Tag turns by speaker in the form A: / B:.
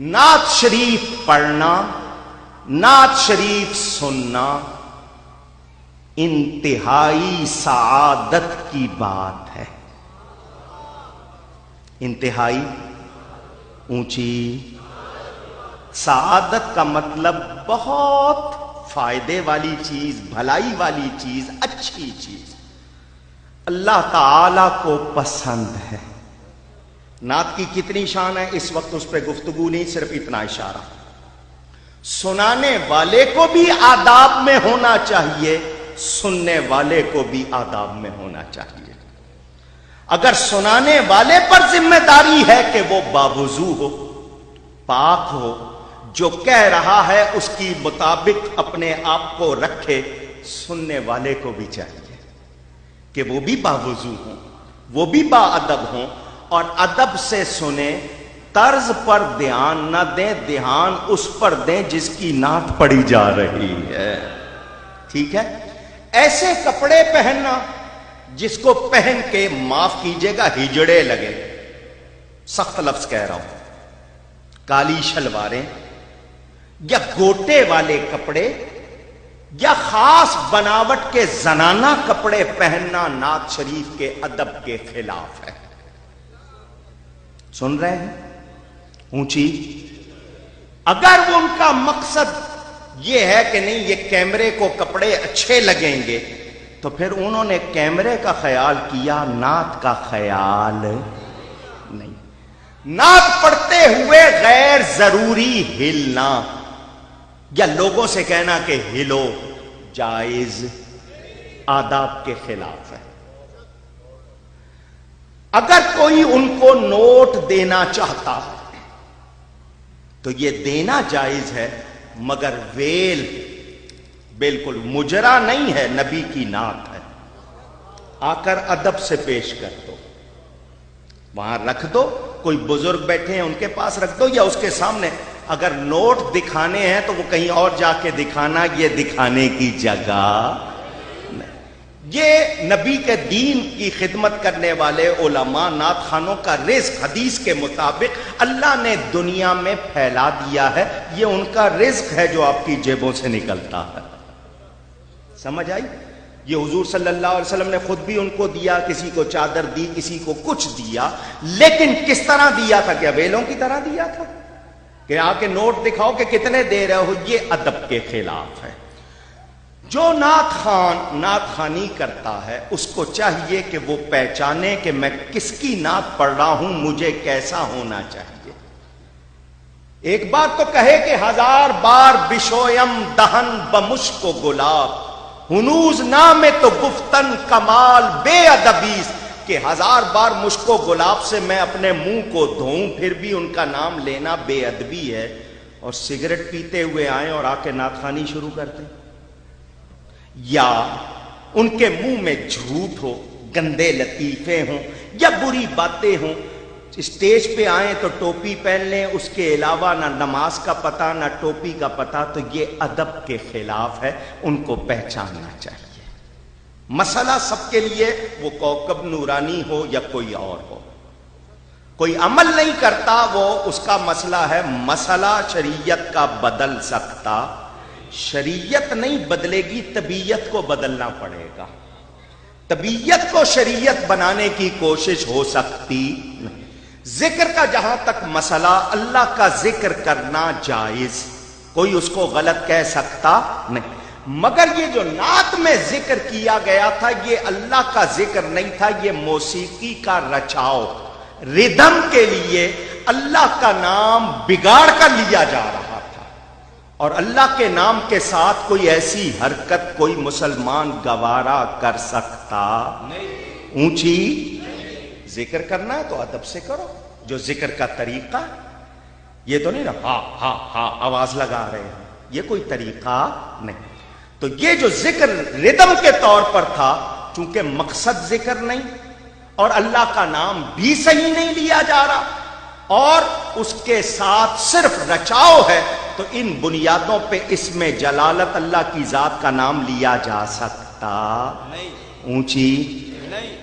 A: नात शरीफ पढ़ना, नात शरीफ सुनना इंतहाई सआदत की बात है। इंतहाई ऊंची सआदत का मतलब बहुत फायदे वाली चीज, भलाई वाली चीज, अच्छी चीज अल्लाह ताला को पसंद है। नात की कितनी शान है इस वक्त उस पर गुफ्तगू नहीं, सिर्फ इतना इशारा। सुनाने वाले को भी आदाब में होना चाहिए, सुनने वाले को भी आदाब में होना चाहिए। अगर सुनाने वाले पर जिम्मेदारी है कि वो बावुजू हो, पाक हो, जो कह रहा है उसकी मुताबिक अपने आप को रखे, सुनने वाले को भी चाहिए कि वो भी बावुजू हो, वो भी बाअदब हो और अदब से सुने। तर्ज पर ध्यान न दें, ध्यान उस पर दें जिसकी नात पड़ी जा रही है। ठीक है? ऐसे कपड़े पहनना जिसको पहन के माफ कीजिएगा हिजड़े लगे, सख्त लफ्ज कह रहा हूं, काली शलवारें या गोटे वाले कपड़े या खास बनावट के जनाना कपड़े पहनना नात शरीफ के अदब के खिलाफ है। सुन रहे हैं? ऊंची, अगर उनका मकसद यह है कि नहीं ये कैमरे को कपड़े अच्छे लगेंगे, तो फिर उन्होंने कैमरे का ख्याल किया, नात का ख्याल नहीं। नात पढ़ते हुए गैर जरूरी हिलना या लोगों से कहना कि हिलो जायज आदाब के खिलाफ है। अगर कोई उनको नोट देना चाहता है तो यह देना जायज है, मगर वेल बिल्कुल मुजरा नहीं है, नबी की नात है। आकर अदब से पेश कर दो, वहां रख दो, कोई बुजुर्ग बैठे हैं उनके पास रख दो या उसके सामने। अगर नोट दिखाने हैं तो वो कहीं और जाके दिखाना, ये दिखाने की जगह नहीं। ये नबी के दीन की खिदमत करने वाले उलमा, नात खानों का रिज्क हदीस के मुताबिक अल्लाह ने दुनिया में फैला दिया है। ये उनका रिज्क है जो आपकी जेबों से निकलता है। समझ आई? ये हुजूर सल्लल्लाहु अलैहि वसल्लम ने खुद भी उनको दिया, किसी को चादर दी, किसी को कुछ दिया, लेकिन किस तरह दिया था? क्या वेलों की तरह दिया था कि आके नोट दिखाओ कि कितने दे रहे हो? ये अदब के खिलाफ है। जो नात खान नात खानी करता है उसको चाहिए कि वो पहचाने कि मैं किसकी नात पढ़ रहा हूं, मुझे कैसा होना चाहिए। एक बार तो कहे कि 1000 बार बिशोयम दहन बमुश्को गुलाब, हुनूज नाम तो गुफ्तन कमाल बेअदबीस, कि 1000 बार मुश्को गुलाब से मैं अपने मुंह को धोऊं फिर भी उनका नाम लेना बेअदबी है। और सिगरेट पीते हुए आए और आके नातखानी शुरू करते, या उनके मुंह में झूठ हो, गंदे लतीफे हों या बुरी बातें हों, स्टेज पे आए तो टोपी पहन लें, उसके अलावा ना नमाज का पता ना टोपी का पता, तो ये अदब के खिलाफ है। उनको पहचानना चाहिए। मसला सबके लिए, वो कौकब नूरानी हो या कोई और हो, कोई अमल नहीं करता वो उसका मसला है। मसला शरीयत का बदल सकता, शरीयत नहीं बदलेगी, तबीयत को बदलना पड़ेगा। तबीयत को शरीयत बनाने की कोशिश हो सकती नहीं। जिक्र का जहां तक मसला, अल्लाह का जिक्र करना जायज, कोई उसको गलत कह सकता नहीं। मगर ये जो नात में जिक्र किया गया था ये अल्लाह का जिक्र नहीं था, ये मौसीकी का रचाव, रिदम के लिए अल्लाह का नाम बिगाड़ कर लिया जा रहा था। और अल्लाह के नाम के साथ कोई ऐसी हरकत कोई मुसलमान गवारा कर सकता नहीं। ऊंची जिक्र करना है तो अदब से करो, जो जिक्र का तरीका, ये तो नहीं ना हा हा हा आवाज लगा रहे हैं, ये कोई तरीका नहीं। तो ये जो जिक्र रिदम के तौर पर था, चूंकि मकसद जिक्र नहीं और अल्लाह का नाम भी सही नहीं लिया जा रहा और उसके साथ सिर्फ रचाव है, तो इन बुनियादों पे इसमें जलालत अल्लाह की जात का नाम लिया जा सकता नहीं। ऊंची नहीं।